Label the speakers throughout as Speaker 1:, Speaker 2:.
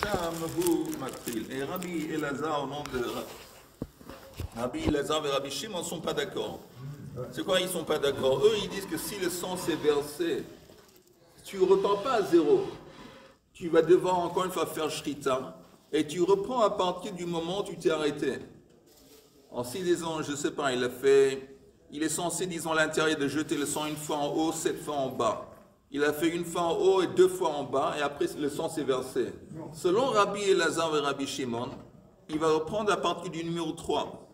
Speaker 1: Sham hu makpil. Et Rabbi Elazar, au nom de Rabbi Elazar et Rabbi Shimon, ne sont pas d'accord. C'est quoi, ils ne sont pas d'accord? Eux, ils disent que si le sang s'est versé, tu ne repars pas à zéro. Tu vas devoir encore une fois faire shrita et tu reprends à partir du moment où tu t'es arrêté. Alors si disons, je ne sais pas, il est censé, disons, à l'intérieur de jeter le sang une fois en haut, 7 fois en bas. Il a fait une fois en haut et 2 fois en bas et après le sang s'est versé. Selon Rabbi Elazar et Rabbi Shimon, il va reprendre à partir du numéro 3.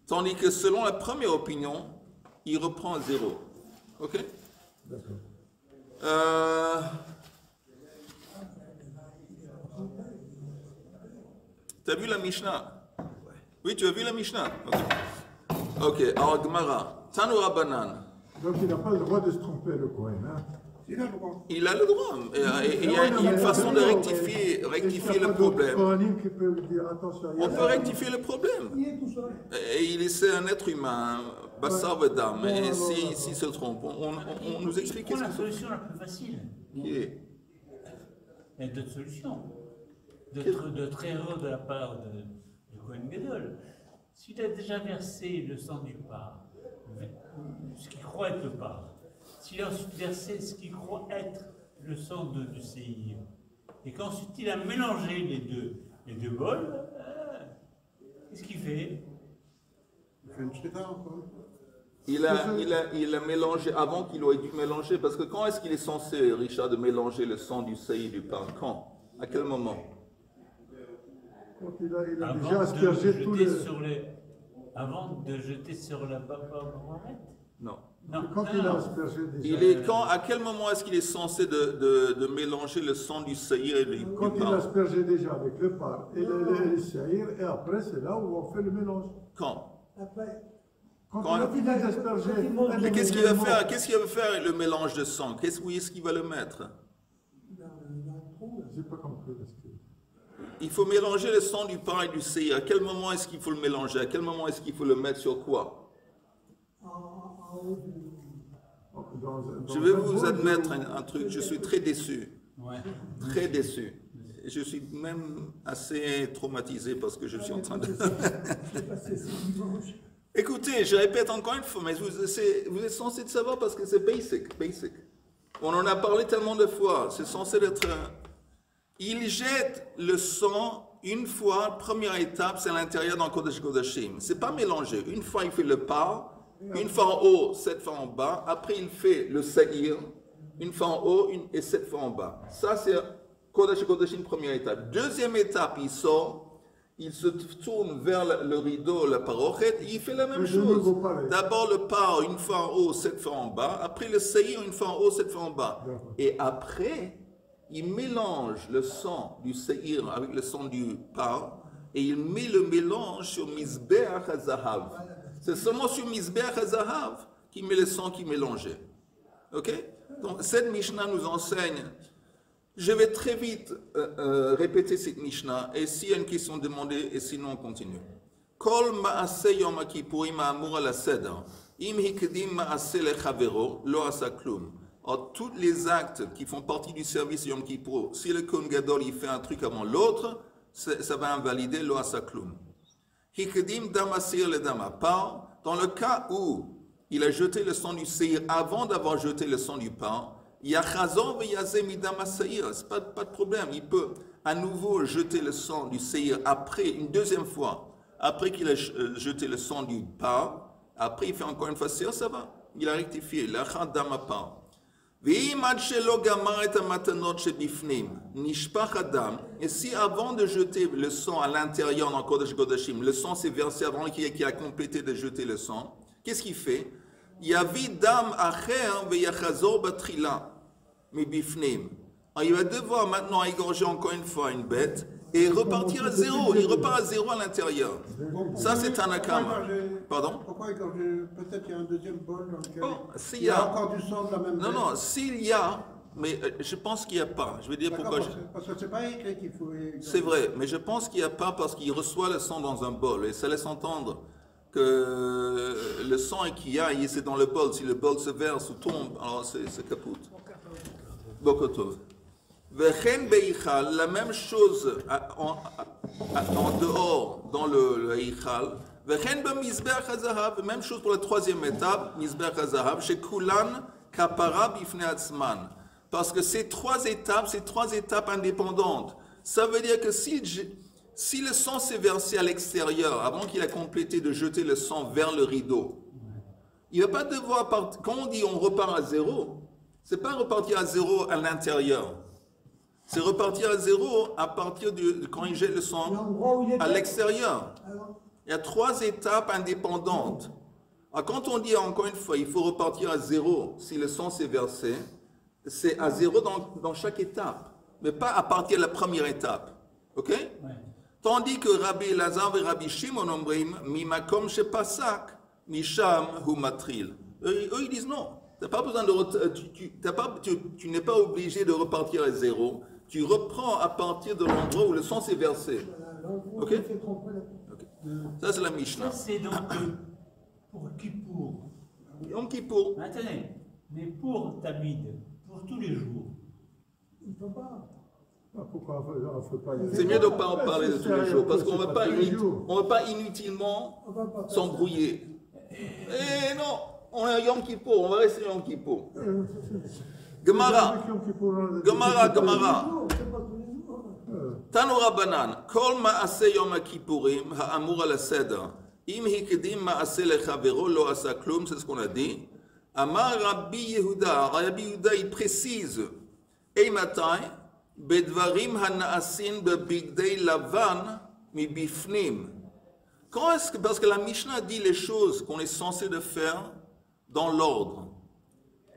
Speaker 1: Tandis que selon la première opinion, il reprend à 0. Ok? D'accord. Tu as vu la Mishnah? Oui, tu as vu la Mishnah? Ok, alors Gemara. Tanu Rabbanan.
Speaker 2: Donc il n'a pas le droit de se tromper, le Kohen. Hein?
Speaker 3: Il a le droit.
Speaker 1: Il a le droit. Et il y a une façon de rectifier le problème. On peut rectifier le problème. Et c'est un être humain, Bassar Vedam. Et s'il se trompe, on nous explique
Speaker 4: C'est la solution la plus facile.
Speaker 1: Qui est?
Speaker 4: Il y a d'autres solutions. D'autres erreurs de la part du Kohen Gadol. S'il a déjà versé le sang du part, ce qu'il croit être le part, s'il a ensuite versé ce qu'il croit être le sang du Seir, et qu'ensuite il a mélangé les deux bols, qu'est-ce qu'il fait?
Speaker 3: Il fait une shrita encore.
Speaker 1: Il a mélangé avant qu'il aurait dû mélanger. Parce que quand est-ce qu'il est censé, Richard, de mélanger le sang du Seir et du pain? Quand? À quel moment?
Speaker 2: Donc il a déjà aspergé tous les...
Speaker 4: Avant de jeter sur la baromètre?
Speaker 1: Non.
Speaker 2: Quand il a aspergé déjà...
Speaker 1: À quel moment est-ce qu'il est censé de mélanger le sang du Seir et du pain?
Speaker 2: Quand il a aspergé déjà avec le par et le Seir, et après c'est là où on fait le mélange.
Speaker 1: Quand?
Speaker 2: Après. Quand il a fini d'asperger...
Speaker 1: Mais qu'est-ce qu'il va faire? Qu'est-ce qu'il va faire avec le mélange de sang? Où est-ce qu'il va le mettre?
Speaker 2: J'ai pas compris.
Speaker 1: Il faut mélanger le sang du pain et du Seir. À quel moment est-ce qu'il faut le mélanger? À quel moment est-ce qu'il faut le mettre sur quoi? Je vais vous admettre un truc. Je suis très déçu. Très déçu. Je suis même assez traumatisé parce que je suis en train de... Écoutez, je répète encore une fois, mais vous êtes censé le savoir parce que c'est basic. On en a parlé tellement de fois. C'est censé être... Il jette le sang une fois, première étape, c'est à l'intérieur dans Kodesh Kodashim. C'est pas mélangé. Une fois, il fait le pas, une fois en haut, 7 fois en bas. Après, il fait le Seir, une fois en haut et 7 fois en bas. Ça, c'est Kodesh Kodashim, première étape. Deuxième étape, il sort, il se tourne vers le rideau, la parochet, et il fait la même chose. D'abord le pas, une fois en haut, 7 fois en bas. Après, le Seir, une fois en haut, 7 fois en bas. Et après... il mélange le sang du Seir avec le sang du par et il met le mélange sur Mizbeach HaZahav. C'est seulement sur Mizbeach HaZahav qu'il met le sang qui est mélangé. Ok? Donc cette Mishnah nous enseigne. Je vais très vite répéter cette Mishnah et s'il y a une question demandée et sinon on continue. Kol ma'aseh Yom HaKippurim ha'amur al haseder im hikdim ma'aseh lechavero lo asa klum. Alors, tous les actes qui font partie du service Yom Kippur, si le Kohen Gadol il fait un truc avant l'autre, ça va invalider lo asaklum. Hikdim damasir le damapar, dans le cas où il a jeté le sang du Seir avant d'avoir jeté le sang du pain, yachazor veyazem idamasair, c'est pas de problème, il peut à nouveau jeter le sang du Seir après, une deuxième fois, après qu'il a jeté le sang du pain, après il fait encore une fois Seir, ça va, il a rectifié, l'achad damapar. Et si avant de jeter le sang à l'intérieur dans Kodesh Kodashim, le sang s'est versé avant qu'il a complété de jeter le sang, qu'est-ce qu'il fait? Il va devoir maintenant égorger encore une fois une bête et repartir à zéro. Il repart à zéro à l'intérieur. Ça, c'est un akama. Pardon?
Speaker 3: Pourquoi égorger? Peut-être qu'il y a un deuxième bol dans lequel
Speaker 1: il y a
Speaker 3: encore du sang de la même bête.
Speaker 1: Non, s'il y a, mais je pense qu'il n'y a pas. Je vais dire pourquoi.
Speaker 3: Parce que c'est pas écrit qu'il faut égorger.
Speaker 1: C'est vrai, mais je pense qu'il n'y a pas parce qu'il reçoit le sang dans un bol et ça laisse entendre que le sang qu'il y a, c'est dans le bol. Si le bol se verse ou tombe, alors c'est capote. Bokotov. Vechen beichal, la même chose en dehors, dans le eichal. Vechen b'mizbeach hazahav, même chose pour la troisième étape, mizbeach hazahav, chez kulan kapara bifnei atzman. Parce que ces trois étapes indépendantes. Ça veut dire que si le sang s'est versé à l'extérieur, avant qu'il a complété de jeter le sang vers le rideau, il ne va pas devoir partir. Quand on dit on repart à zéro, c'est pas repartir à zéro à l'intérieur. C'est repartir à zéro à partir de quand il jette le sang à l'extérieur. Il y a trois étapes indépendantes. Alors, quand on dit encore une fois, il faut repartir à zéro si le sang s'est versé, c'est à zéro dans chaque étape, mais pas à partir de la première étape. Ok?
Speaker 4: Ouais.
Speaker 1: Tandis que Rabbi Elazar et Rabbi Shimon omrim, mimakom shepasak, misham hu matril. Eux, ils disent non. T'as pas besoin tu n'es pas obligé de repartir à zéro. Tu reprends à partir de l'endroit où le sang s'est versé. Ok? Ça, c'est la Mishnah.
Speaker 4: Ça, c'est donc pour Kippour.
Speaker 1: Yom Kippour.
Speaker 4: Attendez, mais pour Tamid, pour tous les jours.
Speaker 2: Il ne peut pas. Pourquoi on ne fait pas
Speaker 1: C'est mieux de ne pas en parler de tous les jours, parce qu'on ne va pas inutilement s'embrouiller. Eh non, on est à Yom Kippour, on va rester à Yom Kippour. Gemara. Tanu Rabbanan, Kol ma'aseh Yom Kippourim ha'amur al seder. Im hikdim ma'aseh lechavero lo asa klum, c'est ce qu'on a dit. Amar Rabbi Yehuda, il précise, Eimatai, bedvarim hana'asin bebigdei lavan mi bifnim. Quand est-ce que, parce que la Mishnah dit les choses qu'on est censé de faire dans l'ordre.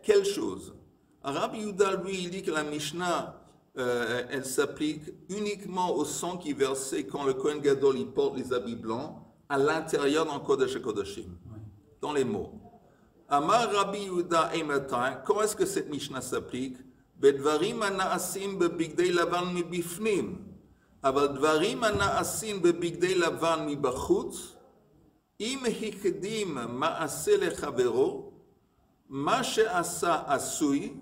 Speaker 1: Quelle chose? Rabbi Yehuda, lui, il dit que la Mishnah, elle s'applique uniquement au sang qui est versé quand le Kohen Gadol il porte les habits blancs à l'intérieur dans Kodesh HaKodashim, dans les mots. Amar Rabbi Yehuda Eimatai, quand est-ce que cette Mishnah s'applique? Bedvarim hana'asim bebigdei lavan mi bifnim. Aval dvarim hana'asim bebigdei lavan mi bachutz. Im hikdim ma'aseh lechavero. Ma she'asa asui.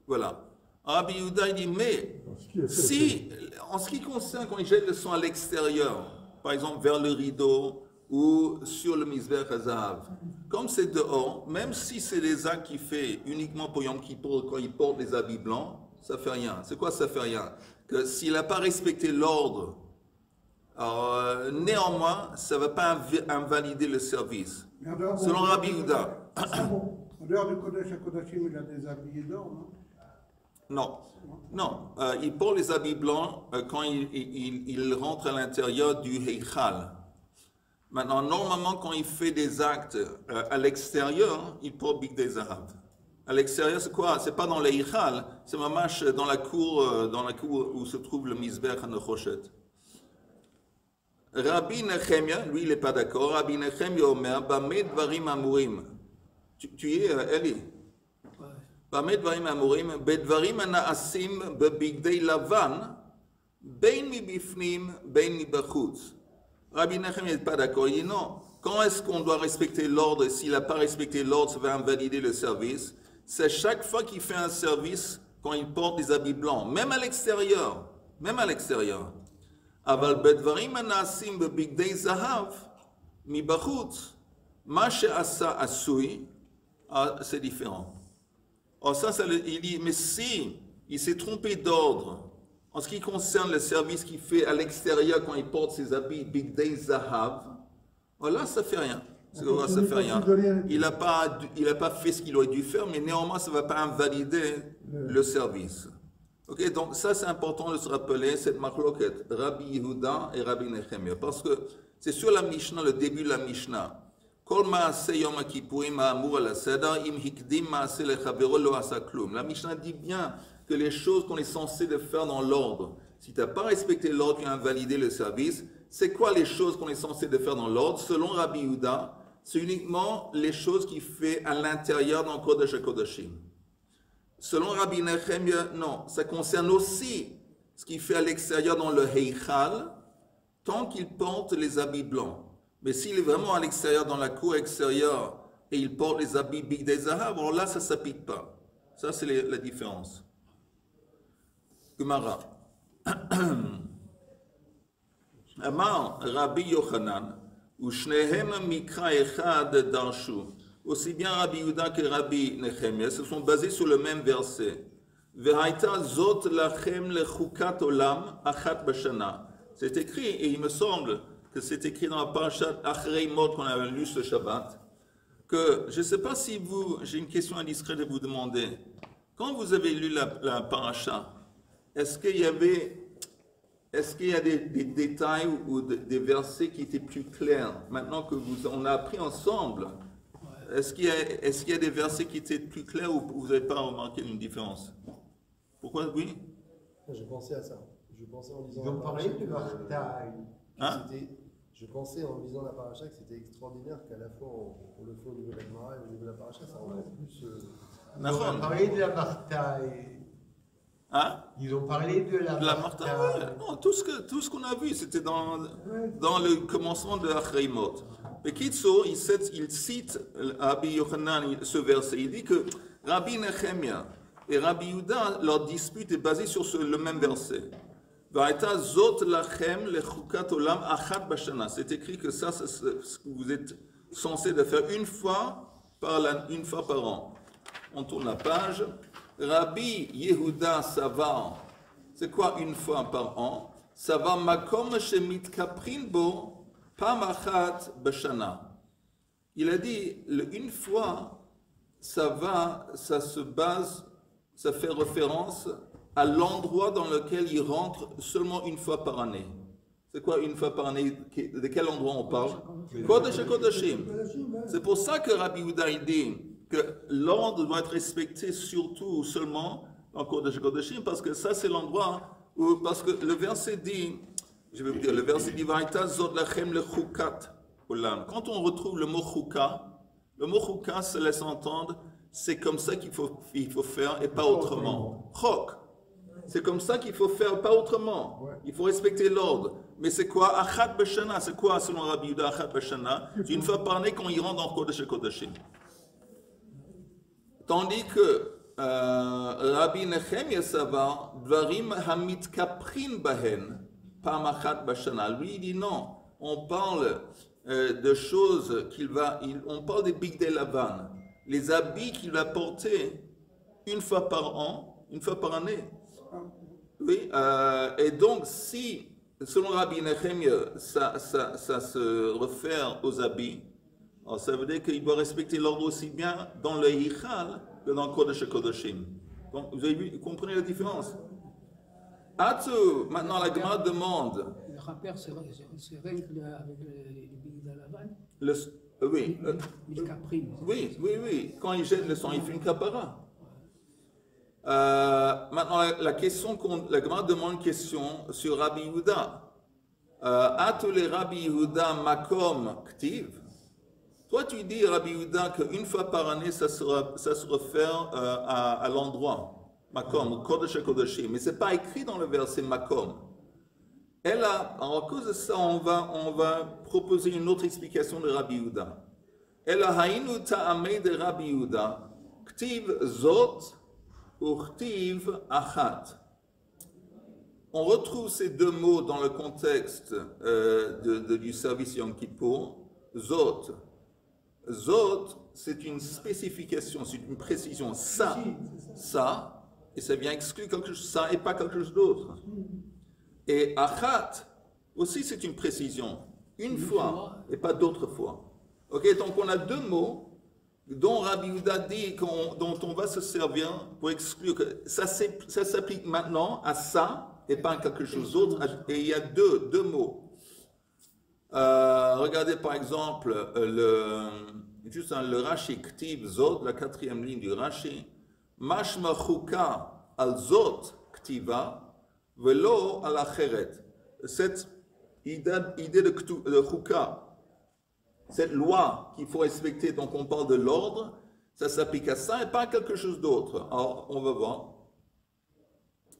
Speaker 1: Voilà. Rabbi Yehuda il dit, mais si, en ce qui concerne quand il jette le sang à l'extérieur, par exemple vers le rideau ou sur le misbeh hazahav, comme c'est dehors, même si c'est des actes qu'il fait uniquement pour Yom Kippour, quand il porte les habits blancs, ça fait rien. C'est quoi ça fait rien? Que s'il n'a pas respecté l'ordre, néanmoins, ça ne va pas invalider le service. Selon Rabbi Yehuda.
Speaker 3: En dehors du Kodesh HaKodashim, il a des habits d'or, non?
Speaker 1: Non. Il porte les habits blancs quand il rentre à l'intérieur du Heichal. Maintenant, normalement, quand il fait des actes à l'extérieur, il porte Bigdei Zahav. À l'extérieur, c'est quoi? C'est pas dans le Heichal, c'est mamash dans la cour où se trouve le Mizbeach HaNechoshet. Rabbi Nechemia, lui, il n'est pas d'accord. Rabbi Nechemia Omer, Bameh Dvarim Amurim. Tu y es, Eli? Bameh Dvarim Amurim, Bedvarim Hana'asim Bebigdei Lavan, Bein mi bifnim, Bein mi bachutz. Rabbi Nachem n'est pas d'accord. Il dit non. Quand est-ce qu'on doit respecter l'ordre? S'il n'a pas respecté l'ordre, ça va invalider le service. C'est chaque fois qu'il fait un service quand il porte des habits blancs, même à l'extérieur. Même à l'extérieur. Aval bedvarim hana'asim bebigdei zahav mi bachutz. Ma she'asa asui. C'est différent. Alors ça, il dit, mais si il s'est trompé d'ordre en ce qui concerne le service qu'il fait à l'extérieur quand il porte ses habits Bigdei Zahav, là, ça fait rien. Ça fait rien. Il n'a pas fait ce qu'il aurait dû faire, mais néanmoins, ça ne va pas invalider le service. Ok, donc ça, c'est important de se rappeler, cette marloquette, Rabbi Yehuda et Rabbi Nechemia, parce que c'est sur la Mishnah, le début de la Mishnah. La Mishnah dit bien que les choses qu'on est censé de faire dans l'ordre, si tu n'as pas respecté l'ordre, tu as invalidé le service. C'est quoi les choses qu'on est censé de faire dans l'ordre? Selon Rabbi Yehuda, c'est uniquement les choses qu'il fait à l'intérieur dans Kodesh HaKodashim. Selon Rabbi Nechemia, non, ça concerne aussi ce qu'il fait à l'extérieur dans le Heichal, tant qu'il porte les habits blancs. Mais s'il est vraiment à l'extérieur, dans la cour extérieure, et il porte les habits Bigdei Zahav, alors là, ça ne s'applique pas. Ça, c'est la différence. Gemara. Amar Rabbi Yochanan, ou Shnehem Mikra Echad Darshu. Aussi bien Rabbi Yehuda que Rabbi Nechemia se sont basés sur le même verset. Vehaita zot lachem lechukat olam achat bashana. C'est écrit, et il me semble que c'est écrit dans la parashat Achrei Mot qu'on avait lu ce Shabbat, que je ne sais pas si vous, j'ai une question indiscrète de vous demander. Quand vous avez lu la parasha, est-ce qu'il y a des détails ou des versets qui étaient plus clairs? Maintenant que on a appris ensemble, est-ce qu'il y a des versets qui étaient plus clairs ou vous n'avez pas remarqué une différence? Pourquoi oui?
Speaker 5: Je pensais à ça. Je pensais en lisant
Speaker 3: Ils ont parlé de leur taille.
Speaker 1: Hein?
Speaker 5: Je pensais en lisant la paracha que c'était extraordinaire qu'à la fois on le fait au niveau de la Gemara et au niveau de la paracha, ça rend plus.
Speaker 3: Ils ont parlé de la martaille.
Speaker 1: Hein?
Speaker 3: Ils ont parlé de la
Speaker 1: Martha, ouais. Non, tout ce qu'on a vu, c'était dans le commencement de Achreimot. Mais Kitso, il cite Rabbi Yochanan ce verset. Il dit que Rabbi Nechemia et Rabbi Yehuda, leur dispute est basée sur le même verset. C'est écrit que ça, c'est ce que vous êtes censé de faire une fois par an. On tourne la page. Rabbi Yehuda Savar, c'est quoi une fois par an? Savar makom shemit kaprin bo pamachat bashana. Il a dit une fois, ça se base, ça fait référence à l'endroit dans lequel il rentre seulement une fois par année. C'est quoi une fois par année? De quel endroit on parle? Kodesh Kodashim. C'est pour ça que Rabbi Yehuda il dit que l'ordre doit être respecté surtout seulement dans Kodesh Kodashim, parce que ça c'est l'endroit où, parce que le verset dit, je vais vous dire, le verset dit Vaïta zod lachem le chukat olam. Quand on retrouve le mot chuka se laisse entendre, c'est comme ça qu'il faut faire et pas autrement. Chok. C'est comme ça qu'il faut faire, pas autrement. Il faut respecter l'ordre. Mais c'est quoi? Achat b'shana. C'est quoi selon Rabbi Yehuda achat b'shana? C'est une fois par année qu'on y rentre dans Kodesh Kodashim. Tandis que Rabbi Nechemia Savar, Dvarim Hamit Kaprin Bahen, Pamachat Bashana. Lui, il dit non, on parle de choses on parle des Bigdei Lavan, les habits qu'il va porter une fois par an, une fois par année. Oui, et donc si, selon Rabbi Nechemia, ça se réfère aux habits, alors ça veut dire qu'il doit respecter l'ordre aussi bien dans le Hichal que dans le Kodesh Kodashim. Donc, vous avez vu, vous comprenez la différence? Maintenant la Gemara demande.
Speaker 6: Le rappeur se règle avec les billes de la vanne.
Speaker 1: Oui.
Speaker 6: Il caprine.
Speaker 1: Oui. Quand il jette le sang, il fait une kapara. Maintenant, la Gemara demande une question sur Rabbi Yehuda. Le Rabbi Yehuda makom ktiv. Toi, tu dis, Rabbi Yehuda, qu'une fois par année, ça se réfère à l'endroit, Makom, Kodesh Kodashim, mais ce n'est pas écrit dans le verset Makom. Alors, à cause de ça, on va proposer une autre explication de Rabbi Yehuda. Ela hainu ta'amei de Rabbi Yehuda, ktiv zot ou ktiv achat. On retrouve ces deux mots dans le contexte du service Yom Kippour, zot. Zot, c'est une spécification, c'est une précision. Ça, et ça vient exclure quelque chose, ça et pas quelque chose d'autre. Et achat, aussi c'est une précision. Une fois et pas d'autres fois. Ok, donc on a deux mots dont Rabbi Yehuda dit dont on va se servir pour exclure que ça s'applique maintenant à ça et pas à quelque chose d'autre. Et il y a deux mots. Regardez par exemple le Rashi Ktiv Zot, la 4e ligne du Rashi. Mashma Chuka al Zot Ktiva velo al Acheret. Cette idée de Chuka, cette loi qu'il faut respecter, donc on parle de l'ordre, ça s'applique à ça et pas à quelque chose d'autre. Alors on va voir.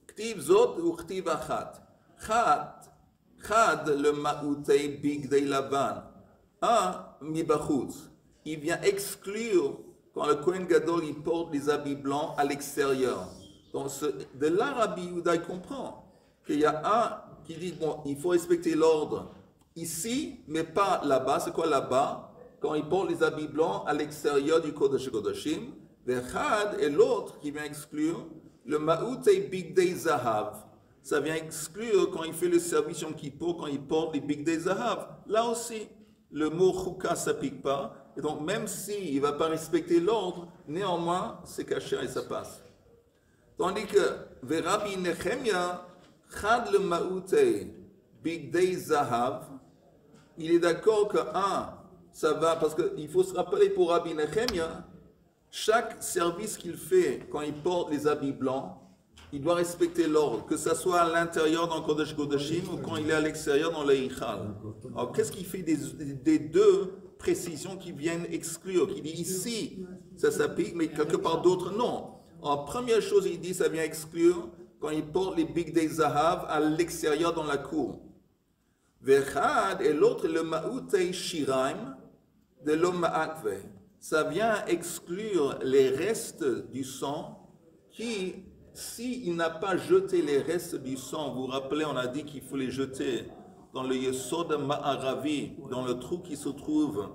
Speaker 1: Ktiv Zot ou Ktiv Achat. Chad le ma'utei bigdei lavan. Mibachutz. Il vient exclure quand le Kohen Gadol il porte les habits blancs à l'extérieur. Donc, de là, Rabbi Yehuda il comprend qu'il y a un qui dit, bon, il faut respecter l'ordre ici, mais pas là-bas. C'est quoi là-bas? Quand il porte les habits blancs à l'extérieur du Kodesh Kodashim. Vechad et l'autre qui vient exclure le Ma'utei Bigdei Zahav. Ça vient exclure quand il fait le service Yom Kippour, quand il porte les Bigdei Zahav. Là aussi, le mot Chouka ne s'applique pas. Et donc, même s'il ne va pas respecter l'ordre, néanmoins, c'est caché et ça passe. Tandis que Rabbi Nechemia, Chad le Ma'utei Bigdei Zahav, il est d'accord que, ça va, parce qu'il faut se rappeler pour Rabbi Nechemia, chaque service qu'il fait quand il porte les habits blancs, il doit respecter l'ordre, que ce soit à l'intérieur dans le Kodesh Kodashim ou quand il est à l'extérieur dans le Hichal. Alors, qu'est-ce qui fait des deux précisions qui viennent exclure, qui dit ici, ça s'applique, mais quelque part d'autres, non. En première chose, il dit ça vient exclure quand il porte les Bigdei Zahav à l'extérieur dans la cour. Vechad et l'autre, le Ma'utei Shiraim de l'homme Ma'akve. Ça vient exclure les restes du sang qui, s'il n'a pas jeté les restes du sang, vous vous rappelez, on a dit qu'il faut les jeter dans le Yesod Ma'aravi, dans le trou qui se trouve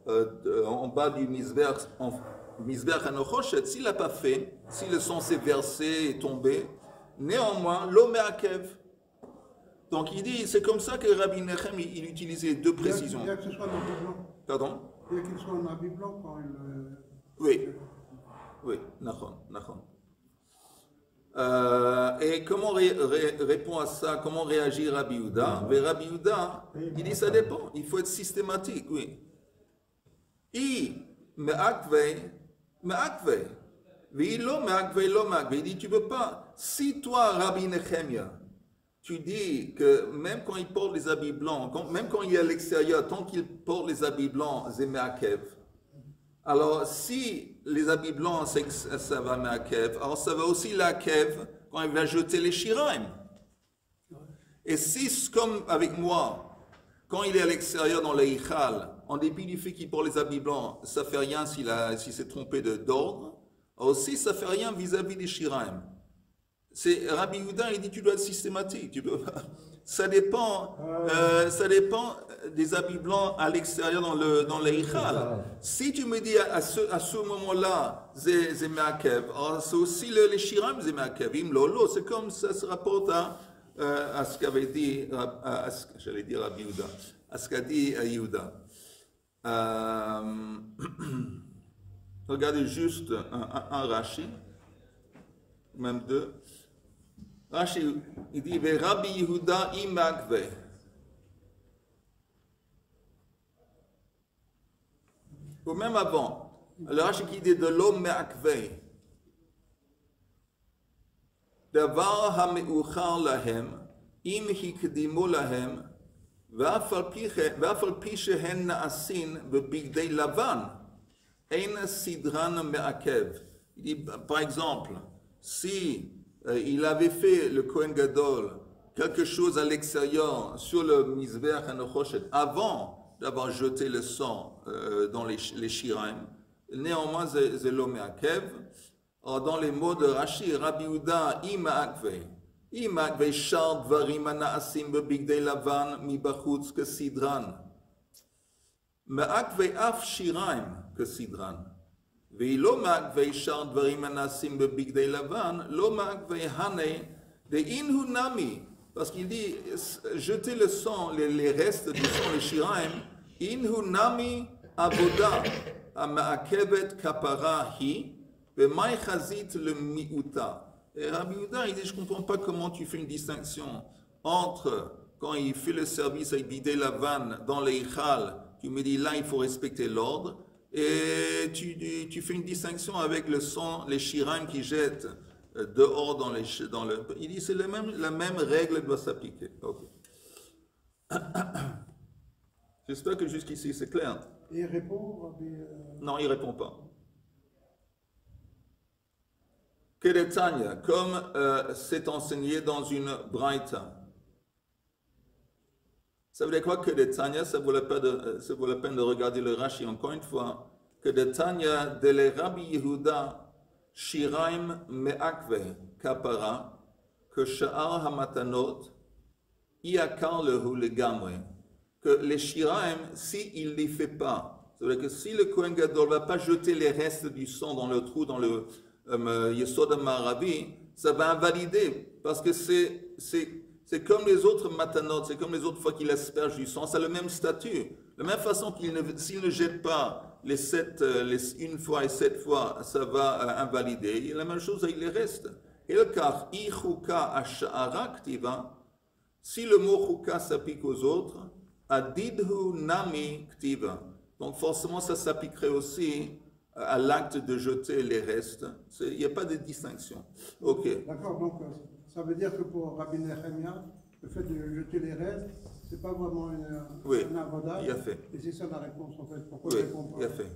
Speaker 1: en bas du Mizbeach Hanochoshet. S'il n'a pas fait, si le sang s'est versé et tombé, néanmoins, l'homme Akev. Donc il dit, c'est comme ça que Rabbi Nechem, il utilisait deux précisions.
Speaker 3: Il y a que ce soit en habit blanc.
Speaker 1: Pardon?
Speaker 3: Il y a qu'il soit en habit blanc quand il...
Speaker 1: Oui, nachon. Et comment répond à ça, comment réagit Rabbi Yehuda? Rabbi Yehuda, il dit ça dépend, il faut être systématique, oui. Il dit tu peux pas, si toi Rabbi Nechemia, tu dis que même quand il porte les habits blancs, même quand il est à l'extérieur, tant qu'il porte les habits blancs, c'est Me'akev. Alors, si les habits blancs, ça va Me'akev, alors ça va aussi l'Akev quand il va jeter les Shiraim. Et si, comme avec moi, quand il est à l'extérieur dans le Hichal, en dépit du fait qu'il porte les habits blancs, ça ne fait rien s'il s'est trompé d'ordre, aussi ça ne fait rien vis-à-vis des Shiraim. C'est Rabbi Yehuda, il dit tu dois être systématique. Ça dépend des habits blancs à l'extérieur dans le Hichal. Si tu me dis à ce moment-là, c'est Me'akev, c'est aussi les Shiraim, c'est Me'akev. C'est comme ça se rapporte à ce qu'avait dit, j'allais dire Rabbi Yehuda, à ce qu'a dit Yehuda. Regardez juste un Rashi, même deux. Rashi, il dit, Rabbi Yehuda imagve. Ou même avant, le Rashi qui dit de l'homme me'akve. Davar ha'meuchar lahem, im hikdimu lahem, ואף על פי שהן נעשין בבגדי לבן, אין סדרן מעכב. Par exemple, si il avait fait le Kohen Gadol quelque chose à l'extérieur sur le Mizbeach Hanochoshet avant d'avoir jeté le sang dans les Shiraim, néanmoins c'est l'homme Akev. Dans les mots de Rashi, Rabbi Yehuda ima'akve. Ima'akve shar dvarim ana'asim bebigdei lavan mibachutz kesidran. Ma'akve af shiraim kesidran. Ve'ilo ma'akve shar dvarim ana'asim bebigdei lavan, lo ma'akve hane de inhu nami. Parce qu'il dit, jeter le sang, les restes du sang, les shiraim, inhu nami avoda, ma'akevet kapara hi, ve'mai chazit le mi'uta. Et Rabbi Yehuda, il dit, je ne comprends pas comment tu fais une distinction entre quand il fait le service avec Bidei Lavan dans les Hichal, tu me dis là il faut respecter l'ordre, et tu fais une distinction avec le sang, les Shiraim qui jettent dehors dans le... Il dit c'est la même règle doit s'appliquer. Okay. J'espère que jusqu'ici c'est clair.
Speaker 3: Et il répond
Speaker 1: Non, il ne répond pas. Kedetania, comme c'est enseigné dans une braïta. Ça veut dire quoi Kedetania? Ça vaut la peine de regarder le Rashi encore une fois. Kedetania de le Rabbi Yehuda Shiraim me'akve kapara, que sha'ar hamatanot, iakar lehu legamre. Que les shiraim, s'il ne les fait pas, c'est-à-dire que si le Kohen Gadol ne va pas jeter les restes du sang dans le trou, dans le Yesod HaMaravi, ça va invalider, parce que c'est comme les autres matanot, c'est comme les autres fois qu'il asperge du sang, c'est le même statut. De la même façon s'il ne jette pas une fois et 7 fois, ça va invalider. Et la même chose avec les restes. Et le cas, ichuka ash'ara ktiva, si le mot chuka s'applique aux autres, adidhu nami ktiva. Donc forcément, ça s'appliquerait aussi à l'acte de jeter les restes. Il n'y a pas de distinction. Ok.
Speaker 3: D'accord, donc ça veut dire que pour Rabbi Nehemia, le fait de jeter les restes, c'est pas vraiment un avantage.
Speaker 1: Il a fait.
Speaker 3: Et c'est ça la réponse en fait. Pourquoi
Speaker 1: Oui,
Speaker 3: je comprends
Speaker 1: il a fait.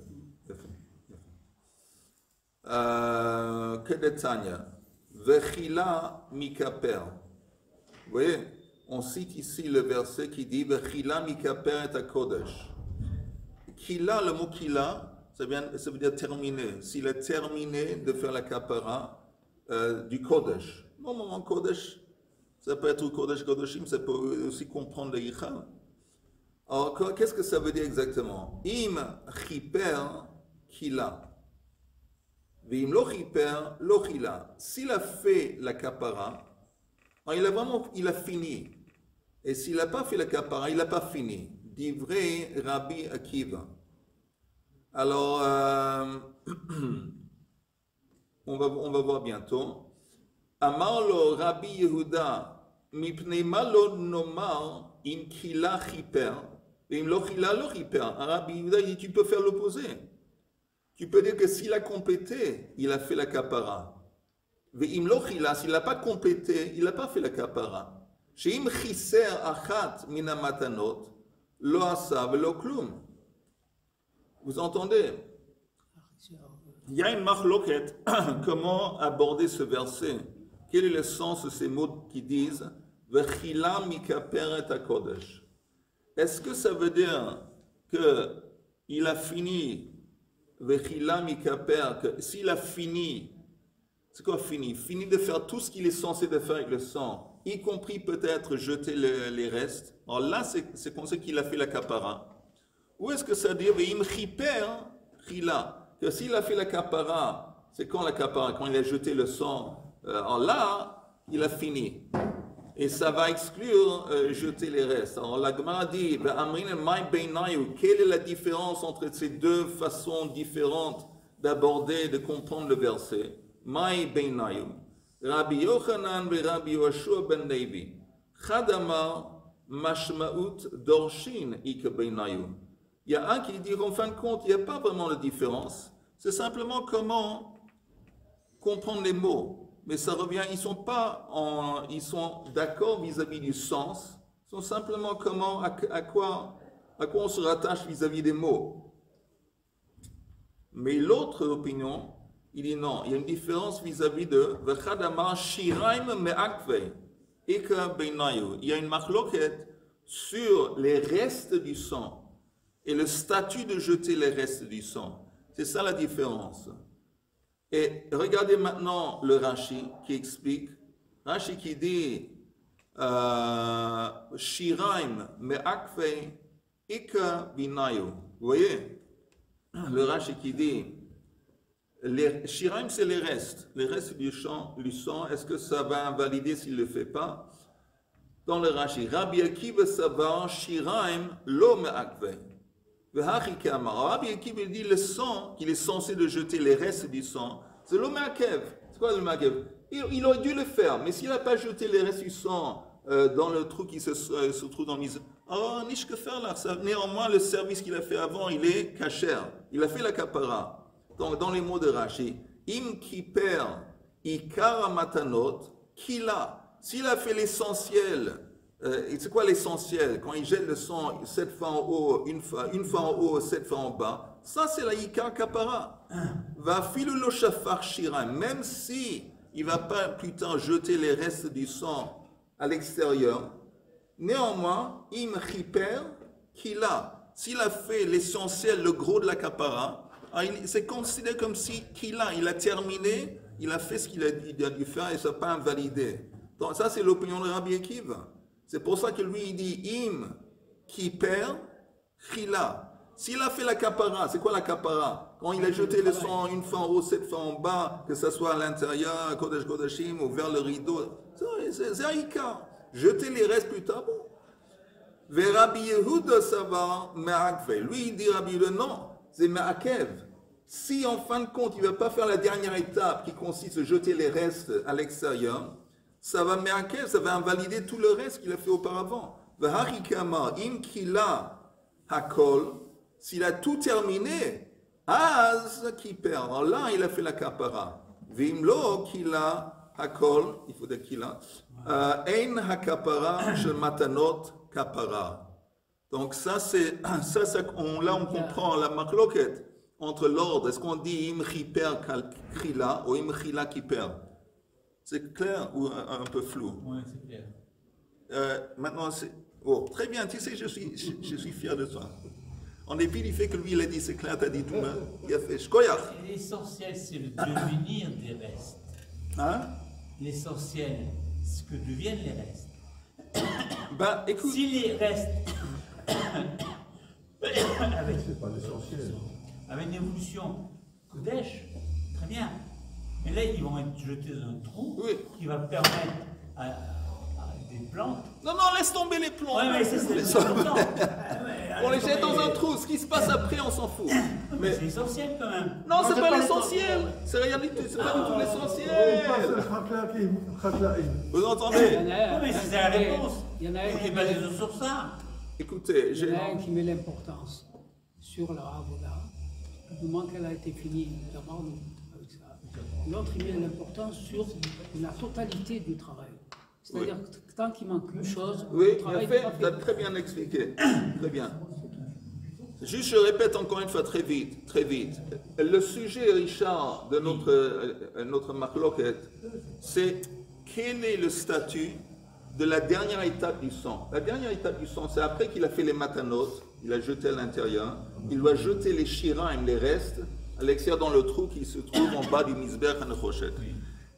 Speaker 1: Kedetania. Vechila mikaper. Vous voyez, on cite ici le verset qui dit Vechila mikaper et kodesh. Kila, le mot kila, ça veut dire terminer. S'il a terminé de faire la kapara du kodesh. Bon, moment kodesh, ça peut être kodesh kodeshim, ça peut aussi comprendre le yichal. Alors, qu'est-ce que ça veut dire exactement? Im chiper kila. Vim lo chiper lo chila. S'il a fait la kapara, il a fini. Et s'il n'a pas fait la kapara, il n'a pas fini. Divrei Rabbi Akiva. Alors, on va voir bientôt. Amar lo Rabbi Yehuda, mipnei ma lo nomar im kila chiper, im lo chila lo chiper. Rabbi Yehuda dit, tu peux faire l'opposé. Tu peux dire que s'il a complété, il a fait la kapara. Ve'im lo chila, s'il n'a pas complété, il n'a pas fait la kapara. She'im chiser achat mina matanot, lo asa velo klum. Vous entendez? Il y a une marloquette. Comment aborder ce verset? Quel est le sens de ces mots qui disent Vechila mikaper et kodesh? Est-ce que ça veut dire qu'il a fini Vechila mikaper, que s'il a fini, c'est quoi fini? Fini de faire tout ce qu'il est censé de faire avec le sang, y compris peut-être jeter les restes. Alors là, c'est qu'on sait qu'il a fait la kapara. Ou est-ce que ça dit Ve'im chiper chila, que s'il a fait la kapara, c'est quand la kapara, quand il a jeté le sang, alors là, il a fini. Et ça va exclure jeter les restes. Alors la Gemara dit, quelle est la différence entre ces deux façons différentes d'aborder, de comprendre le verset? Mai beinayu. Rabbi Yochanan et Rabbi Yoshua ben Levi. Chadamar mashmaut dorshin ik beinayu. Il y a un qui dit qu'en fin de compte, il n'y a pas vraiment de différence. C'est simplement comment comprendre les mots. Mais ça revient, ils sont d'accord vis-à-vis du sens. Ils sont simplement comment, à quoi on se rattache vis-à-vis des mots. Mais l'autre opinion, il dit non, il y a une différence vis-à-vis de Vechadamar Shiraim Me'akve Eka Beinayu. Il y a une marloquette sur les restes du sang et le statut de jeter les restes du sang. C'est ça la différence. Et regardez maintenant le Rashi qui explique. Rashi qui dit Shiraim Me'akve Eka Beinayu. Vous voyez? Le Rashi qui dit les Shiraim, c'est les restes du sang, est-ce que ça va invalider s'il ne le fait pas? Dans le Rashi, Rabbi Akiva savar Shiraim lo me'akve. Rabbi Akiva dit le sang qu'il est censé de jeter les restes du sang, c'est lo me'akev. C'est quoi le me'akev? Il aurait dû le faire, mais s'il n'a pas jeté les restes du sang dans le trou qui se trouve dans le mise, alors niche que faire là. Néanmoins, le service qu'il a fait avant, il est kasher. Il a fait la kapara. Donc, dans les mots de Rashi, im kiper ikara matanot kila. S'il a fait l'essentiel, c'est quoi l'essentiel? Quand il jette le sang 7 fois en haut, une fois en haut, 7 fois en bas, ça c'est la ikar kapara. Va filu lo shafar shiraim, même si il va pas plus tard jeter les restes du sang à l'extérieur, néanmoins, im kiper kila. S'il a fait l'essentiel, le gros de la kapara, C'est considéré comme si il a terminé, il a fait ce qu'il a dû faire et ça n'a pas invalidé. Donc ça, c'est l'opinion de Rabbi Akiva. C'est pour ça que lui, il dit im qui perd, chila. S'il a fait la kapara, c'est quoi la kapara? Quand il a jeté le sang une fois en haut, 7 fois en bas, que ce soit à l'intérieur, à Kodesh Kodashim ou vers le rideau, c'est Aïka. Jeter les restes plus tard, bon. Ve Rabbi Yehuda Savar Me'akve. Lui, il dit Rabbi Yehuda, non, c'est Me'akev. Si en fin de compte, il ne va pas faire la dernière étape qui consiste à jeter les restes à l'extérieur, ça va Me'akev, ça va invalider tout le reste qu'il a fait auparavant. Ve Harikama, Im Kila Hakol. S'il a tout terminé, Az qui perd. Alors là, il a fait la kapara. Vimlo kila hakol, il faut dire kila. Ein hakapara shel matanot kapara. Donc ça, c'est là on comprend la marloquette entre l'ordre. Est-ce qu'on dit im chiper krila ou im chila qui perd? C'est clair ou un peu flou?
Speaker 4: Oui, c'est clair.
Speaker 1: Maintenant, c'est... Oh, très bien, tu sais, je suis fier de toi. En dépit du fait que lui, il a dit c'est clair, t'as dit tout, hein? Il a fait shkoyach.
Speaker 4: L'essentiel, c'est le devenir des restes.
Speaker 1: Hein?
Speaker 4: L'essentiel, ce que deviennent les restes.
Speaker 1: Ben, écoute.
Speaker 4: Si les restes, avec,
Speaker 2: C'est pas l'essentiel.
Speaker 4: avec une évolution Kodesh, très bien. Mais là, ils vont être jetés dans un trou
Speaker 1: Oui.
Speaker 4: qui va permettre à des plantes.
Speaker 1: Non, laisse tomber les plombs.
Speaker 4: Ouais, mais c'est important.
Speaker 1: On les jette dans un trou. Ce qui se passe après, on s'en fout.
Speaker 4: Mais c'est essentiel quand même.
Speaker 1: Non, c'est pas l'essentiel. C'est pas du tout l'essentiel. Vous
Speaker 6: Il y
Speaker 1: entendez?
Speaker 6: en a un,
Speaker 4: mais c'est la réponse.
Speaker 6: il y en a un
Speaker 4: On
Speaker 6: qui
Speaker 4: est basé sur ça.
Speaker 1: Écoutez,
Speaker 6: Il y en a un qui met l'importance sur la Avoda, du moment qu'elle a été finie, d'abord avec ça. L'autre, il met l'importance sur la totalité du travail. C'est-à-dire que tant qu'il manque une chose,
Speaker 1: oui,
Speaker 6: le
Speaker 1: bien
Speaker 6: travail
Speaker 1: fait,
Speaker 6: n'est pas
Speaker 1: tu as très bien expliqué. Très bien. Juste, je répète encore une fois très vite, très vite. Le sujet, Richard, de notre marloquette, c'est quel est le statut de la dernière étape du sang. La dernière étape du sang, c'est après qu'il a fait les matanot, il a jeté à l'intérieur, il doit jeter les shiraim, les restes, à l'extérieur dans le trou qui se trouve en bas du misber hanechoshet.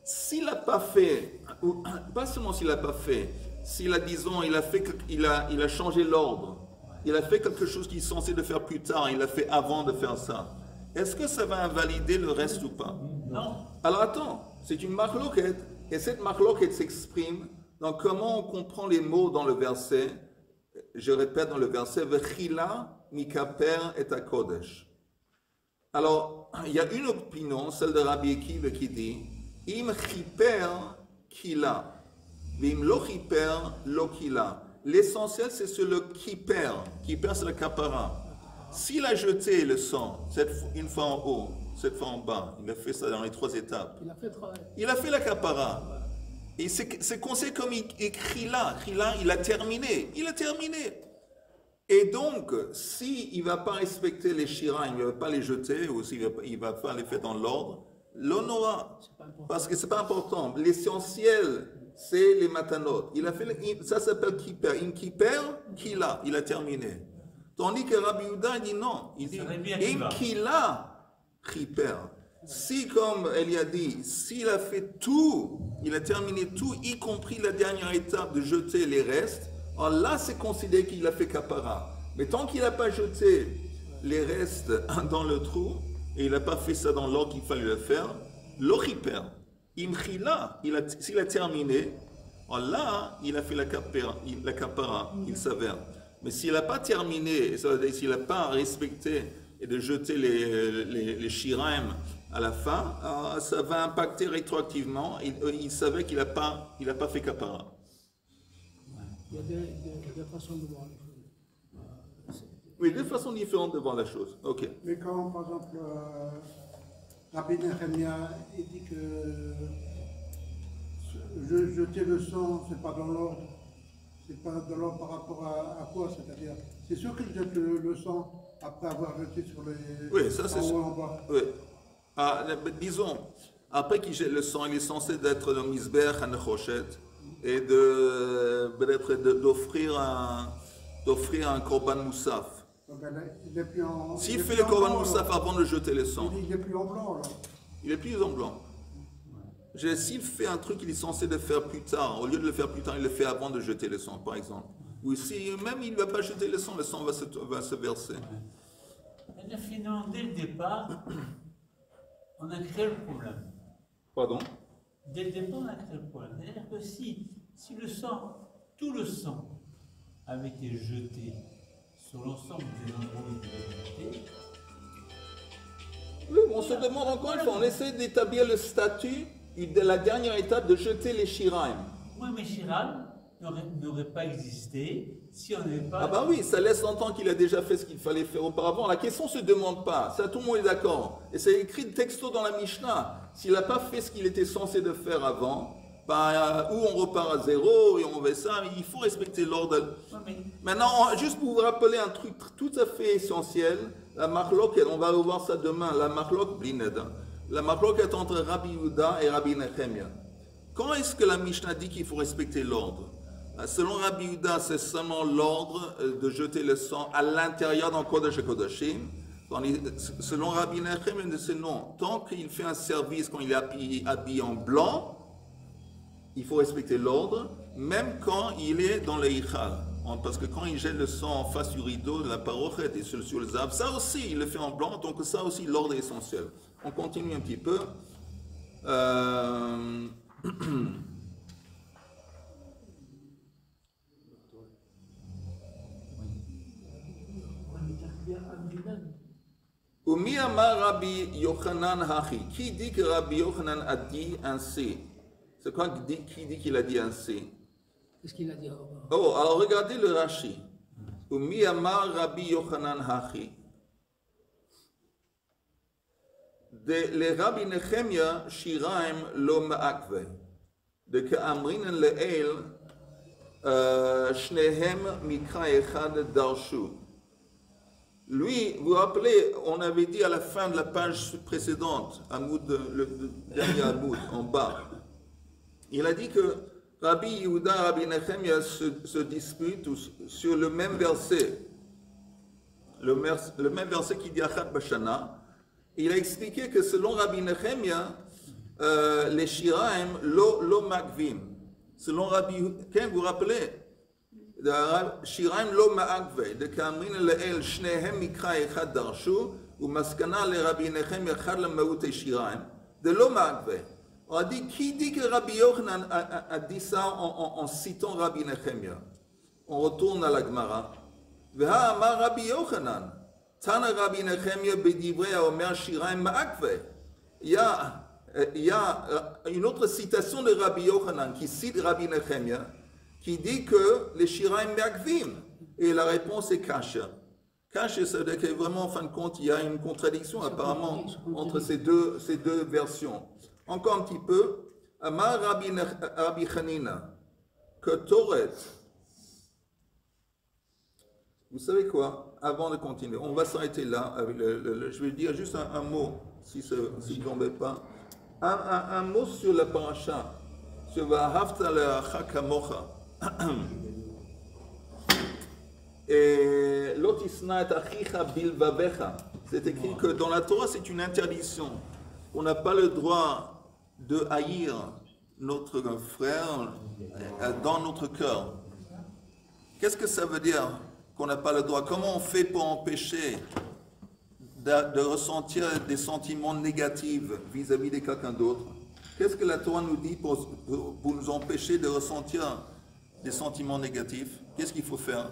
Speaker 1: S'il n'a pas fait, ou pas seulement s'il n'a pas fait, s'il a, disons, il a changé l'ordre, il a fait quelque chose qu'il est censé de faire plus tard, il l'a fait avant de faire ça, est-ce que ça va invalider le reste ou pas?
Speaker 4: Non.
Speaker 1: Alors attends, c'est une marloquette, et cette marloquette s'exprime dans comment on comprend les mots dans le verset, je répète dans le verset, Vechila mikaper et akodesh. Alors, il y a une opinion, celle de Rabbi Akiva qui dit, Im chiper kila, vim lo chiper lo kila. L'essentiel, c'est sur le kiper. Kiper, c'est le kapara. S'il a jeté le sang, une fois en haut, cette fois en bas, il a fait ça dans les 3 étapes.
Speaker 6: Il a fait le travail.
Speaker 1: Il a fait la kapara. Et c'est conseillé comme il écrit là. Il a terminé. Il a terminé. Et donc, s'il ne va pas respecter les shira, il ne va pas les jeter, ou s'il va pas les faire dans l'ordre, l'honora. Parce que ce n'est pas important. L'essentiel, c'est les matanot. Il a fait ça s'appelle kiper. Im kiper, kila. Il a terminé. Tandis que Rabbi Yehuda dit non. Il dit im kila, kiper. Si, comme elle a dit, s'il a fait tout, il a terminé tout, y compris la dernière étape de jeter les restes, alors là, c'est considéré qu'il a fait kapara. Mais tant qu'il n'a pas jeté les restes dans le trou, et il n'a pas fait ça dans l'ordre qu'il fallait le faire, l'oriper, imchila, s'il a terminé, alors là, il a fait la kapara, il s'avère. Mais s'il n'a pas terminé, s'il n'a pas respecté et de jeter les shiraim à la fin, ça va impacter rétroactivement. Il savait qu'il n'a pas fait kapara.
Speaker 6: Il y a deux façons de voir les choses.
Speaker 1: Oui, deux façons différentes de voir la chose. Ok.
Speaker 3: Mais quand, par exemple, Rabbi Nehemia, il dit que jeter le sang, c'est pas dans l'ordre. C'est pas dans l'ordre par rapport à quoi? C'est-à-dire, c'est sûr qu'il jette le sang après avoir jeté sur les...
Speaker 1: Oui, ça c'est
Speaker 3: en haut et
Speaker 1: sûr.
Speaker 3: en bas.
Speaker 1: Oui. Disons, après qu'il jette le sang, il est censé d'être dans Misber Hanechoshet et d'offrir un korban moussaf.
Speaker 3: Donc, il est plus en.
Speaker 1: S'il
Speaker 3: il est
Speaker 1: fait
Speaker 3: plus
Speaker 1: le
Speaker 3: en
Speaker 1: Korban
Speaker 3: blanc,
Speaker 1: Moussaf
Speaker 3: alors.
Speaker 1: avant de jeter le sang,
Speaker 3: Il est plus en blanc, là.
Speaker 1: il est plus en blanc. S'il fait un truc qu'il est censé le faire plus tard, au lieu de le faire plus tard, il le fait avant de jeter le sang, par exemple. Ou si même il ne va pas jeter le sang va se verser.
Speaker 4: C'est-à-dire, finalement, dès le départ, on a créé le problème.
Speaker 1: Pardon?
Speaker 4: Dès le départ, on a créé le problème. C'est-à-dire que si le sang, tout le sang, avait été jeté sur l'ensemble des endroits où il devait être jeté,
Speaker 1: Oui, on se demande encore une fois, on essaie d'établir le statut de la dernière étape de jeter les shiraim.
Speaker 4: moi, mes Chiral n'aurait pas existé si on n'avait pas.
Speaker 1: Ah bah oui, ça laisse entendre qu'il a déjà fait ce qu'il fallait faire auparavant. La question ne se demande pas, ça tout le monde est d'accord. Et c'est écrit texto dans la Mishnah. S'il n'a pas fait ce qu'il était censé de faire avant, bah, ou on repart à zéro et on fait ça, il faut respecter l'ordre.
Speaker 4: Ouais, mais
Speaker 1: Maintenant, juste pour vous rappeler un truc tout à fait essentiel, la marloque, on va revoir ça demain, la marloque blineda. La marloque est entre Rabbi Yehuda et Rabbi Nechemia. Quand est-ce que la Mishnah dit qu'il faut respecter l'ordre? Selon Rabbi Yehuda, c'est seulement l'ordre de jeter le sang à l'intérieur d'un Kodesh Kodashim. Selon Rabbi Nechemia, c'est non. Tant qu'il fait un service, quand il est habillé en blanc, il faut respecter l'ordre, même quand il est dans le Hichal. Parce que quand il jette le sang en face du rideau de la parochet et sur le zav, ça aussi, il le fait en blanc, donc ça aussi, l'ordre est essentiel. On continue un petit peu. Umi amar Rabbi Yochanan Hachi. Qui dit que Rabbi Yochanan a dit ainsi? C'est quoi qui dit qu'il a dit ainsi?
Speaker 6: Qu'est-ce qu'il a dit alors?
Speaker 1: Oh, alors regardez le Rashi. Umi amar Rabbi Yochanan Hachi. Les Rabbi Nechemia Shiraim lo ma'akve. De Ka'amrinen le'el Shnehem Mikra Echad Darshu. Lui, vous vous rappelez, on avait dit à la fin de la page précédente, le dernier Amoud, en bas, il a dit que Rabbi Yehuda et Rabbi Nechemia se disputent sur le même verset, le même verset qui dit Achat Bashana. Il a expliqué que selon Rabbi Nechemia, les Shiraim lo magvim. Selon Rabbi Yehuda, vous vous rappelez, Shiraim lo ma'akve, de Kamrin le'el shnehem mikra echad darshu, ou maskana le Rabbi Nechemia chad la maoute Shiraim, de lo ma'akve. On a dit, qui dit que Rabbi Yochanan a dit ça en citant Rabbi Nechemia? On retourne à la Gemara. Veha amar Rabbi Yochanan, Tana Rabbi Nechemia bedivrei omer Shiraim ma'akve. Il y a une autre citation de Rabbi Yochanan qui cite Rabbi Nechemia, qui dit que les Shiraim ma'akvim. Et la réponse est Kasha. Kasha, ça veut dire que vraiment, en fin de compte, il y a une contradiction apparemment entre ces deux versions. Encore un petit peu. Amar Rabbi Chanina, que Toret. Vous savez quoi? Avant de continuer, on va s'arrêter là. Avec je vais dire juste un mot, si vous tombez pas. Un mot sur la paracha. Sur Vahavta le'acha kamocha. Et Lotisna et achicha bilvavecha. C'est écrit que dans la Torah, c'est une interdiction. On n'a pas le droit de haïr notre frère dans notre cœur. Qu'est-ce que ça veut dire qu'on n'a pas le droit? Comment on fait pour empêcher de ressentir des sentiments négatifs vis-à-vis de quelqu'un d'autre? Qu'est-ce que la Torah nous dit pour nous empêcher de ressentir des sentiments négatifs? Qu'est-ce qu'il faut faire?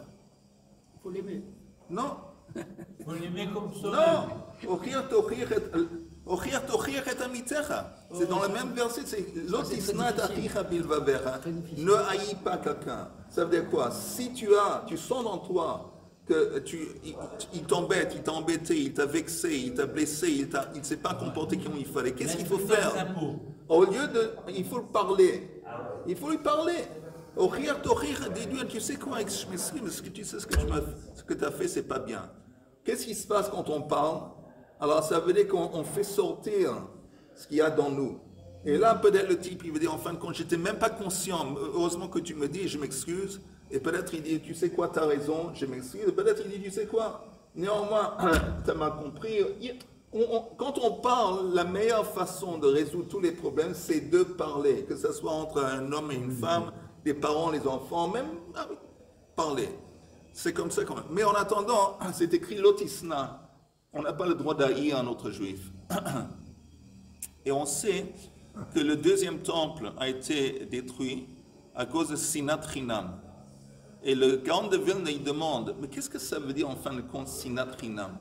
Speaker 6: Il faut l'aimer.
Speaker 1: Non.
Speaker 4: il faut l'aimer comme ça.
Speaker 1: Non. C'est dans le même verset, c'est ne haïs pas quelqu'un. Ça veut dire quoi? Si tu sens dans toi que il t'embête, il t'a embêté, il t'a vexé, il t'a blessé, il ne s'est pas comporté comme il fallait, qu'est-ce qu'il faut faire? Au lieu il faut parler. Il faut lui parler. Dis-lui, tu sais quoi, je m'exprime, tu sais ce que tu as fait, c'est pas bien. Qu'est-ce qui se passe quand on parle? Alors ça veut dire qu'on fait sortir ce qu'il y a dans nous. Et là, peut-être le type, il veut dire, en fin de compte, j'étais même pas conscient. Heureusement que tu me dis, je m'excuse. Et peut-être il dit, tu sais quoi, tu as raison, je m'excuse. Et peut-être il dit, tu sais quoi, Néanmoins, tu as mal compris. Quand on parle, la meilleure façon de résoudre tous les problèmes, c'est de parler. Que ce soit entre un homme et une femme, les parents, les enfants, même parler. C'est comme ça quand même. Mais en attendant, c'est écrit Lotisna. On n'a pas le droit d'haïr un autre juif. Et on sait que le deuxième temple a été détruit à cause de Sinat Chinam. Et le Gaon de Vilna, il demande, mais qu'est-ce que ça veut dire en fin de compte Sinat Chinam?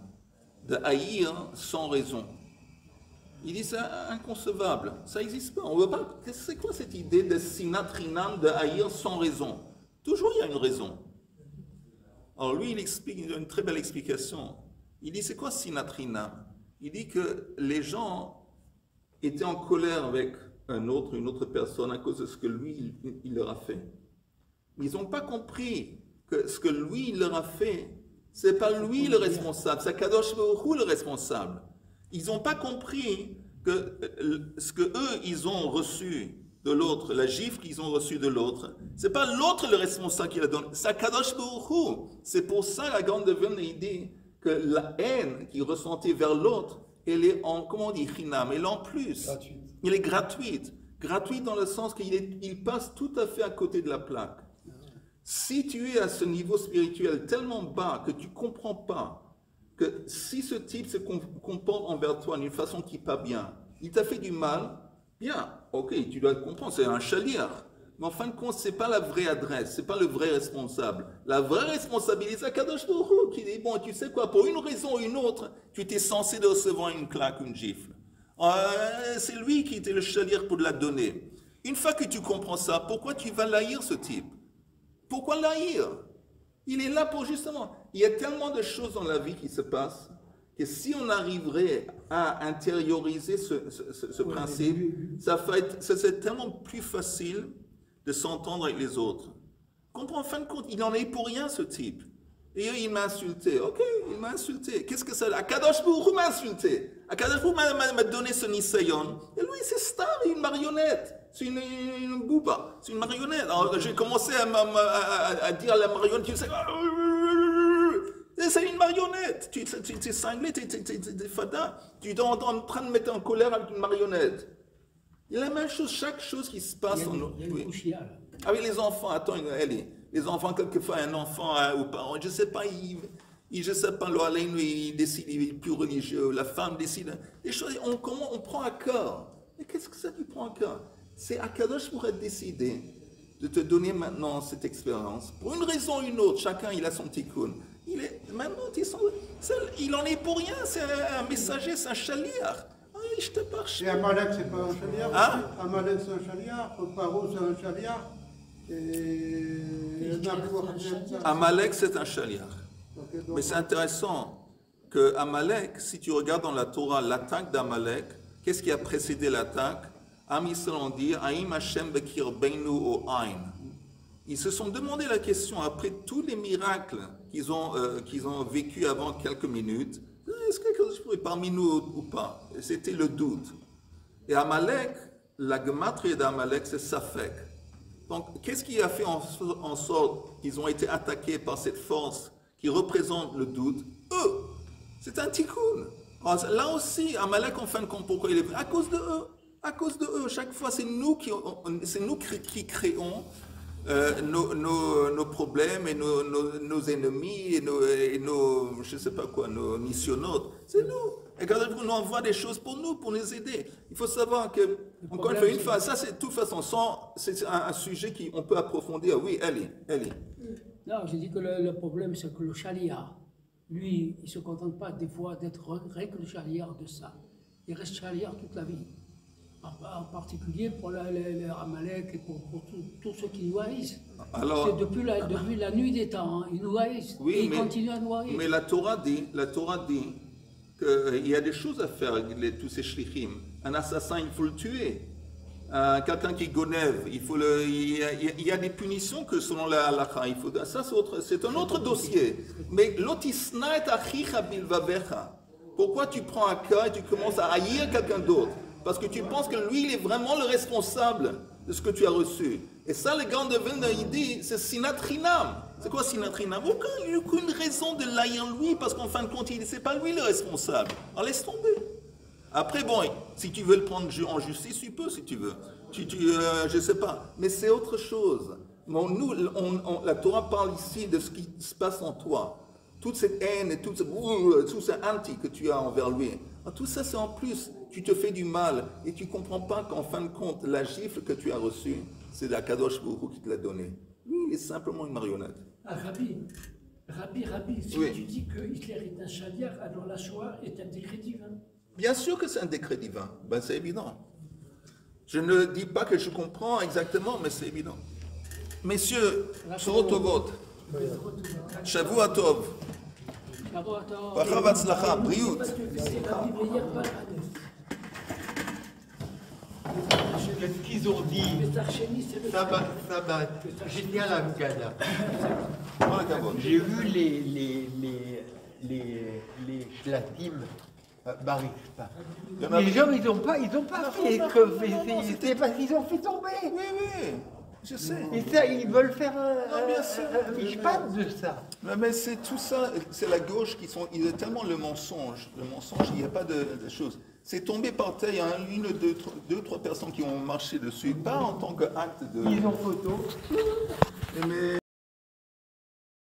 Speaker 1: De haïr sans raison. Il dit c'est inconcevable, ça n'existe pas. On veut pas. C'est quoi cette idée de Sinat Chinam, de haïr sans raison? Toujours il y a une raison. Alors lui, il explique, il a une très belle explication. Il dit c'est quoi Sinat Chinam? Il dit que les gens étaient en colère avec une autre personne à cause de ce que lui, il leur a fait. Mais ils n'ont pas compris que ce que lui, il leur a fait, c'est pas lui le responsable, c'est Kadosh Baruch Hu le responsable. Ils n'ont pas compris que ce que eux, ils ont reçu de l'autre, la gifle qu'ils ont reçue de l'autre, c'est pas l'autre le responsable qui la donne, c'est Kadosh Baruch Hu. C'est pour ça la grande devine l'idée que la haine qu'ils ressentaient vers l'autre, elle est en, comment on dit, chinam, elle est en plus.
Speaker 5: Gratuite.
Speaker 1: Elle est gratuite. Gratuite dans le sens qu'il passe tout à fait à côté de la plaque. Si tu es à ce niveau spirituel tellement bas que tu ne comprends pas que si ce type se comporte envers toi d'une façon qui n'est pas bien, il t'a fait du mal, bien, ok, tu dois le comprendre, c'est un chalier. Mais en fin de compte, ce n'est pas la vraie adresse, ce n'est pas le vrai responsable. La vraie responsabilité, c'est Kadosh Baruch Hu qui dit, bon, tu sais quoi, pour une raison ou une autre, tu étais censé de recevoir une claque, une gifle. C'est lui qui était le chalier pour la donner. Une fois que tu comprends ça, pourquoi tu vas l'haïr ce type? Pourquoi l'haïr? Il est là pour justement. Il y a tellement de choses dans la vie qui se passent que si on arriverait à intérioriser ce principe, ça serait tellement plus facile de s'entendre avec les autres. Comprends, en fin de compte, il n'en est pour rien ce type. Et il m'a insulté. Ok, il m'a insulté. Qu'est-ce que ça? Akadosh Baruch Hu m'a insulté. Akadosh Baruch Hu m'a donné ce nisayon. Et lui, c'est star, une marionnette. C'est une bouba, c'est une marionnette. Alors j'ai commencé à dire à la marionnette, tu sais, c'est une marionnette. Tu es cinglé, tu es fada. Tu es en train de mettre en colère avec une marionnette. Il y a la même chose, chaque chose qui se passe. Avec les enfants, attends, les enfants, quelquefois, un enfant ou parent, je ne sais pas, je sais pas, il décide, il est plus religieux, la femme décide. Les choses, on prend à cœur. Mais qu'est-ce que ça lui prend à cœur? C'est Akadosh pourrait décider de te donner maintenant cette expérience. Pour une raison ou une autre, chacun il a son tikkun. Maintenant, il en est pour rien, c'est un messager, c'est un chaliar. Je te parle.
Speaker 3: Et Amalek, c'est pas un chaliar?
Speaker 1: Hein?
Speaker 3: Amalek, c'est un chaliar. Paro, c'est un chaliar.
Speaker 1: Amalek, c'est un chaliar.
Speaker 3: Okay, donc,
Speaker 1: mais c'est intéressant que Amalek, si tu regardes dans la Torah, l'attaque d'Amalek, qu'est-ce qui a précédé l'attaque? Am Yisrael on dit, Aïm Hashem bekirbeinu o aïn. Ils se sont demandé la question, après tous les miracles qu'ils ont vécu avant quelques minutes, est-ce que quelque chose est parmi nous ou pas? C'était le doute. Et Amalek, la gematria d'Amalek, c'est Safek. Donc, qu'est-ce qui a fait en sorte qu'ils ont été attaqués par cette force qui représente le doute? Eux, c'est un tikkun. Là aussi, Amalek, en fin de compte, pourquoi il est pris? À cause de eux. À cause de eux, chaque fois, c'est nous qui créons nos problèmes et nos ennemis et nos, je sais pas quoi, nos missionnautes. C'est nous. Et quand on nous envoie des choses pour nous aider. Il faut savoir que, encore une fois, ça c'est de toute façon, c'est un sujet qu'on peut approfondir. Oui, Eli.
Speaker 6: Non, je dis que le problème, c'est que le chaliar, lui, il ne se contente pas des fois d'être rien que le chaliar de ça. Il reste chaliar toute la vie. En particulier pour les Amalek et pour tous ceux qui nous haïssent. Alors, depuis la nuit des temps, ils nous haïssent. Oui, et ils continuent à nous haïr.
Speaker 1: Mais la Torah dit qu'il y a des choses à faire avec tous ces shlichim. Un assassin, il faut le tuer. Quelqu'un qui gonève, il y a des punitions que selon la halakha, ça c'est un autre dossier. Mais lotisna et achicha bilvavecha. Pourquoi tu prends un cas et tu commences à haïr quelqu'un d'autre? parce que tu penses que lui, il est vraiment le responsable de ce que tu as reçu. Et ça, le grand de Vilna, il dit, c'est sinat chinam. C'est quoi sinat chinam? Aucune raison de l'haïr lui, parce qu'en fin de compte, c'est pas lui le responsable. Alors laisse tomber. Après, bon, si tu veux le prendre en justice, tu peux, si tu veux. Je sais pas. Mais c'est autre chose. Bon, nous, la Torah parle ici de ce qui se passe en toi. Toute cette haine et tout ce anti que tu as envers lui. Tout ça, c'est en plus. Tu te fais du mal et tu ne comprends pas qu'en fin de compte, la gifle que tu as reçue, c'est la Kadosh Baruch Hu qui te l'a donnée. Lui, il est simplement une marionnette.
Speaker 7: Ah, Rabbi, si
Speaker 1: Oui.
Speaker 7: tu dis que Hitler est un chaliard, alors la Shoah est un décret divin.
Speaker 1: Bien sûr que c'est un décret divin. Ben, c'est évident. Je ne dis pas que je comprends exactement, mais c'est évident. Messieurs, Bשורות טובות, שבוע טוב, ברכה והצלחה, בריאות.
Speaker 7: Parce que c'est Rabbi Meir Baladef.
Speaker 8: Qu'est-ce qu'ils ont dit?
Speaker 7: Tarcheni, c'est le
Speaker 8: Ça j'étais à la Haggadah.
Speaker 1: כל הכבוד.
Speaker 8: J'ai vu les shlatim Barishpa.
Speaker 1: Il y en a-
Speaker 8: Les gens, ils ont pas fait que c'était parce qu'ils ont fait tomber.
Speaker 1: Oui, je sais.
Speaker 8: Et ça, ils veulent faire
Speaker 1: bien sûr.
Speaker 8: un mishpat de ça.
Speaker 1: Mais c'est tout ça, c'est la gauche il y a tellement le mensonge, il n'y a pas de choses. C'est tombé par terre, il y a une, deux, trois personnes qui ont marché dessus, pas en tant qu'acte de...
Speaker 8: Ils ont photo.
Speaker 1: Mais